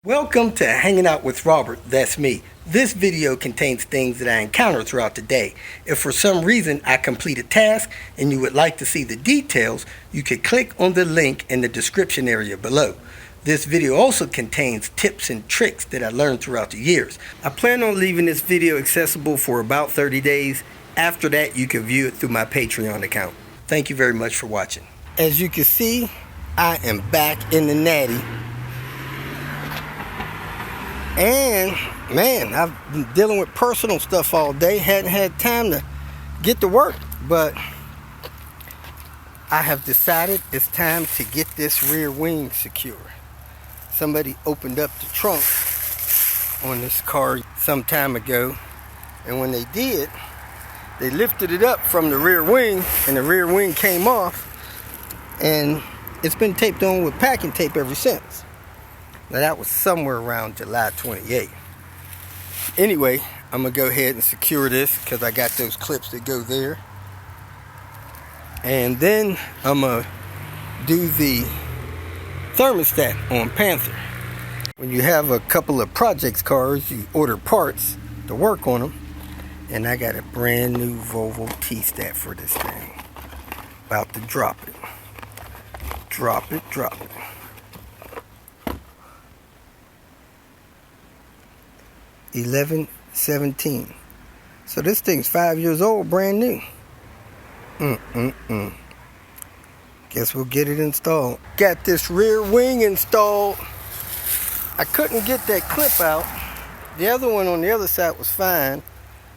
Welcome to Hanging Out with Robert, that's me. This video contains things that I encounter throughout the day. If for some reason I complete a task and you would like to see the details, you can click on the link in the description area below. This video also contains tips and tricks that I learned throughout the years. I plan on leaving this video accessible for about 30 days. After that, you can view it through my Patreon account. Thank you very much for watching. As you can see, I am back in the natty. And man, I've been dealing with personal stuff all day. Hadn't had time to get to work, but I have decided it's time to get this rear wing secure. Somebody opened up the trunk on this car some time ago, and when they did, they lifted it up from the rear wing, and the rear wing came off, and it's been taped on with packing tape ever since. Now that was somewhere around July 28th. Anyway, I'm going to go ahead and secure this because I got those clips that go there. And then I'm going to do the thermostat on Panther. When you have a couple of projects cars, you order parts to work on them. And I got a brand new Volvo T-stat for this thing. About to drop it. Drop it, drop it. 11/17. So this thing's 5 years old, brand new. Guess we'll get it installed. Got this rear wing installed. I couldn't get that clip out. The other one on the other side was fine,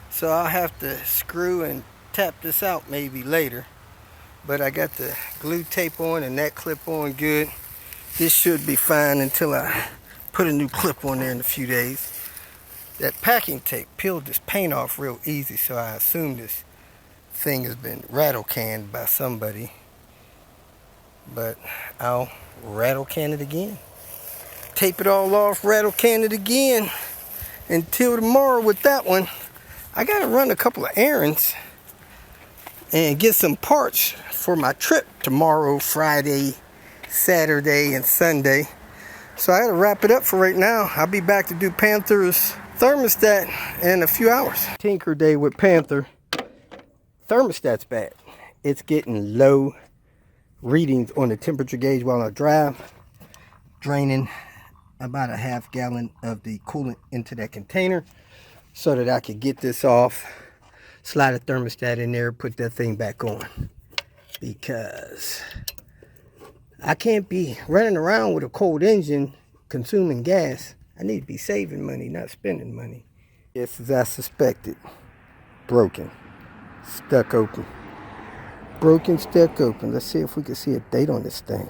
so I'll have to screw and tap this out maybe later. But I got the glue tape on and that clip on good. This should be fine until I put a new clip on there in a few days. That packing tape peeled this paint off real easy, so I assume this thing has been rattle canned by somebody. But I'll rattle can it again. Tape it all off, rattle can it again. Until tomorrow with that one. I gotta run a couple of errands and get some parts for my trip tomorrow, Friday, Saturday, and Sunday. So I gotta wrap it up for right now. I'll be back to do Panther's thermostat in a few hours. Tinker day with Panther. Thermostat's bad. It's getting low readings on the temperature gauge while I drive, draining about a half gallon of the coolant into that container so that I could get this off, slide a thermostat in there, put that thing back on, because I can't be running around with a cold engine consuming gas. I need to be saving money, not spending money. Yes, as I suspected. Broken. Stuck open. Broken, stuck open. Let's see if we can see a date on this thing.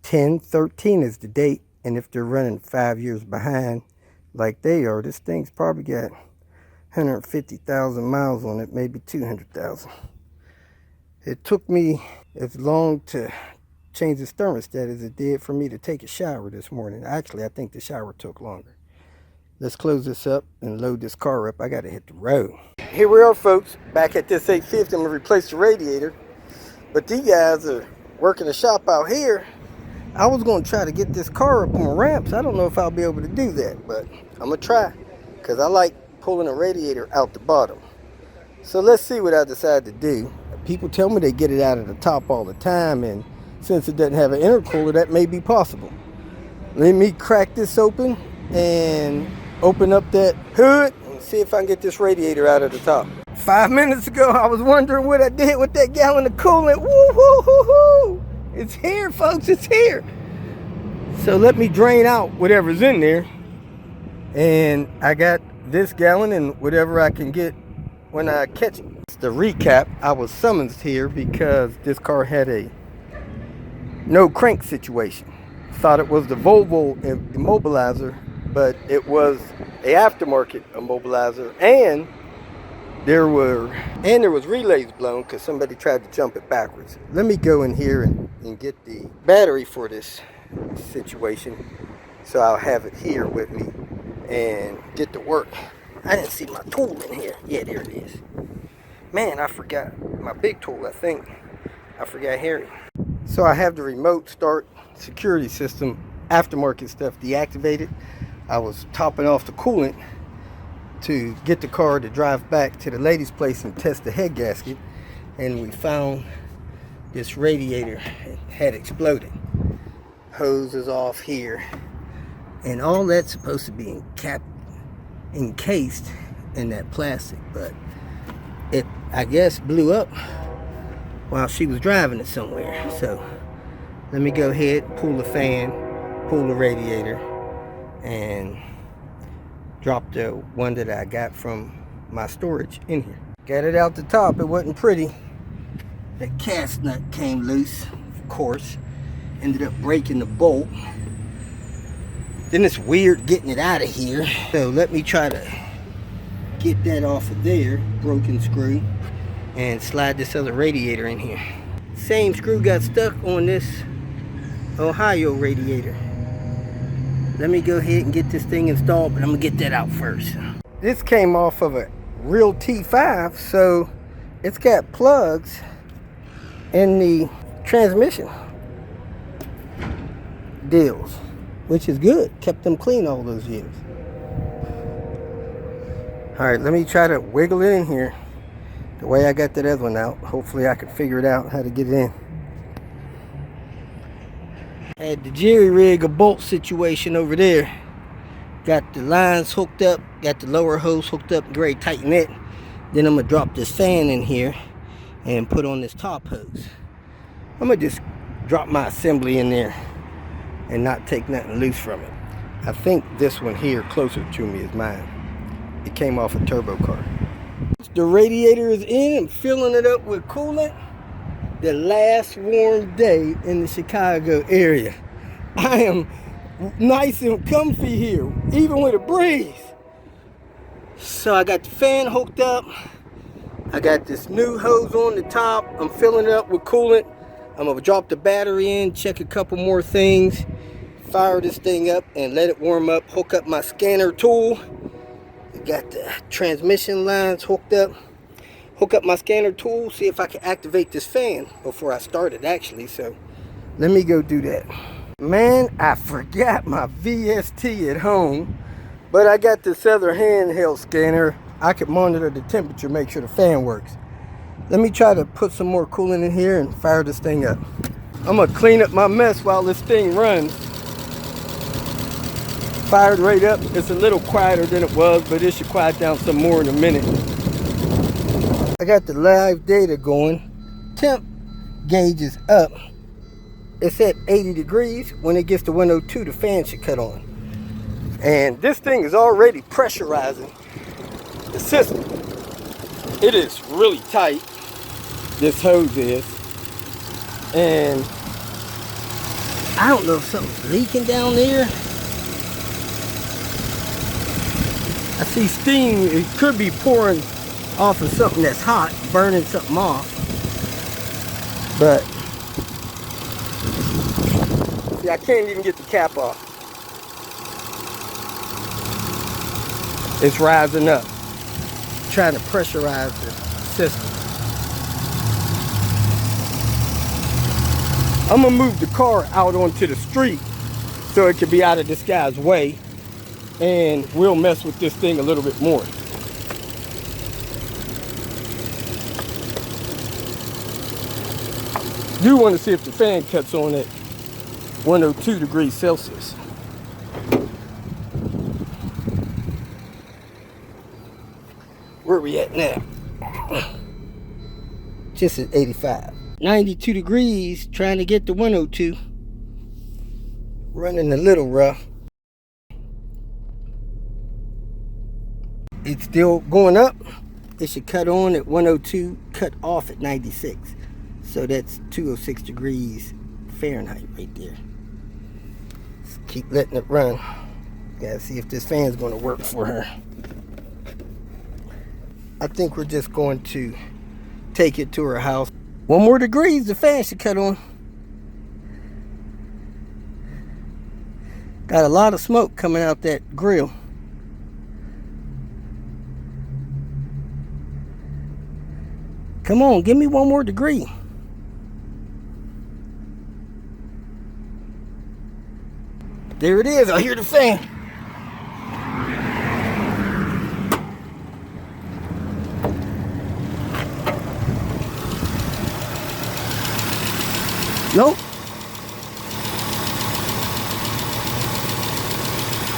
10/13 is the date, and if they're running 5 years behind like they are, this thing's probably got 150,000 miles on it, maybe 200,000. It took me as long to change this thermostat as it did for me to take a shower this morning. Actually, I think the shower took longer. Let's close this up and load this car up. I gotta hit the road. Here we are, folks, back at this 850. I'm gonna replace the radiator, but these guys are working the shop out here. I was gonna try to get this car up on ramps. I don't know if I'll be able to do that, but I'm gonna try, because I like pulling a radiator out the bottom. So let's see what I decide to do. People tell me they get it out of the top all the time, and since it doesn't have an intercooler, that may be possible. Let me crack this open and open up that hood and see if I can get this radiator out of the top. 5 minutes ago, I was wondering what I did with that gallon of coolant. Woo, woo, woo, woo. It's here, folks, it's here. So let me drain out whatever's in there. And I got this gallon and whatever I can get when I catch it. To recap, I was summoned here because this car had a no crank situation. Thought it was the Volvo immobilizer, but it was a aftermarket immobilizer, and there was relays blown because somebody tried to jump it backwards. Let me go in here and get the battery for this situation, so I'll have it here with me and get to work. I didn't see my tool in here. Yeah, there it is. Man, I forgot my big tool, I think. I forgot Harry. So I have the remote start security system aftermarket stuff deactivated. I was topping off the coolant to get the car to drive back to the lady's place and test the head gasket, and we found this radiator had exploded. Hose is off here, and all that's supposed to be encased in that plastic, but it, I guess, blew up while she was driving it somewhere. So let me go ahead, pull the fan, pull the radiator, and drop the one that I got from my storage in here. Got it out the top. It wasn't pretty. The cast nut came loose, of course. Ended up breaking the bolt. Then it's weird getting it out of here. So let me try to get that off of there, broken screw, and slide this other radiator in here. Same screw got stuck on this Ohio radiator. Let me go ahead and get this thing installed, but I'm gonna get that out first. This came off of a real T5, so it's got plugs in the transmission deals, which is good. Kept them clean all those years. All right, let me try to wiggle it in here the way I got that other one out. Hopefully I can figure it out how to get it in. Had the jerry rig a bolt situation over there. Got the lines hooked up, got the lower hose hooked up, ready to tighten it. Then I'm gonna drop this fan in here and put on this top hose. I'm gonna just drop my assembly in there and not take nothing loose from it. I think this one here closer to me is mine. It came off a turbo car. The radiator is in. I'm filling it up with coolant. The last warm day in the Chicago area. I am nice and comfy here, even with a breeze. So I got the fan hooked up. I got this new hose on the top. I'm filling it up with coolant. I'm gonna drop the battery in, check a couple more things, fire this thing up and let it warm up, hook up my scanner tool. I got the transmission lines hooked up. Hook up my scanner tool, see if I can activate this fan before I start it actually. So let me go do that. Man, I forgot my VST at home, but I got this other handheld scanner. I can monitor the temperature, make sure the fan works. Let me try to put some more coolant in here and fire this thing up. I'm gonna clean up my mess while this thing runs. Fired right up. It's a little quieter than it was, but it should quiet down some more in a minute. I got the live data going. Temp gauge is up. It's at 80 degrees. When it gets to 102, the fan should cut on. And this thing is already pressurizing the system. It is really tight, this hose is. And I don't know if something's leaking down there. I see steam. It could be pouring off of something that's hot, burning something off. But see, I can't even get the cap off. It's rising up, trying to pressurize the system. I'm gonna move the car out onto the street so it can be out of this guy's way, and we'll mess with this thing a little bit more. Do want to see if the fan cuts on at 102 degrees Celsius. Where we at now? Just at 85. 92 degrees, trying to get to 102. Running a little rough. It's still going up. It should cut on at 102, cut off at 96. So that's 206 degrees Fahrenheit right there. Just keep letting it run. Gotta see if this fan's gonna work for her. I think we're just going to take it to her house. 1 more degrees, the fan should cut on. Got a lot of smoke coming out that grill. Come on, give me 1 more degree. There it is. I hear the fan. Nope.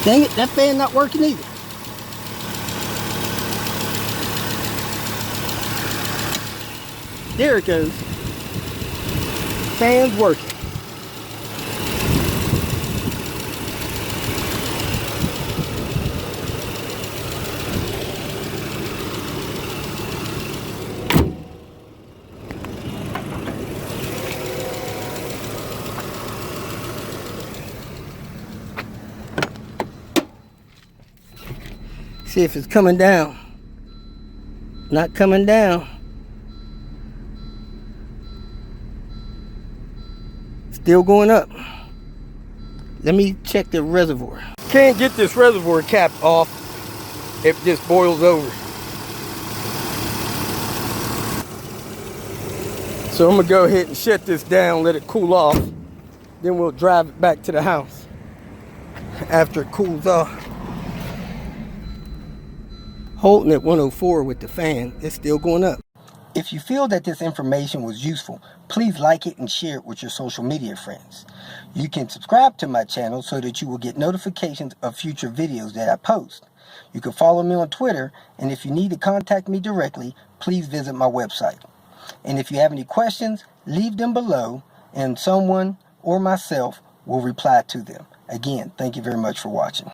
Dang it, that fan not working either. There it goes. Fan's working. See if it's coming down. Not coming down. Still going up. Let me check the reservoir. Can't get this reservoir cap off if this boils over. So I'm gonna go ahead and shut this down, let it cool off. Then we'll drive it back to the house after it cools off. Holding at 104 with the fan, it's still going up. If you feel that this information was useful, please like it and share it with your social media friends. You can subscribe to my channel so that you will get notifications of future videos that I post. You can follow me on Twitter, and if you need to contact me directly, please visit my website. And if you have any questions, leave them below, and someone or myself will reply to them. Again, thank you very much for watching.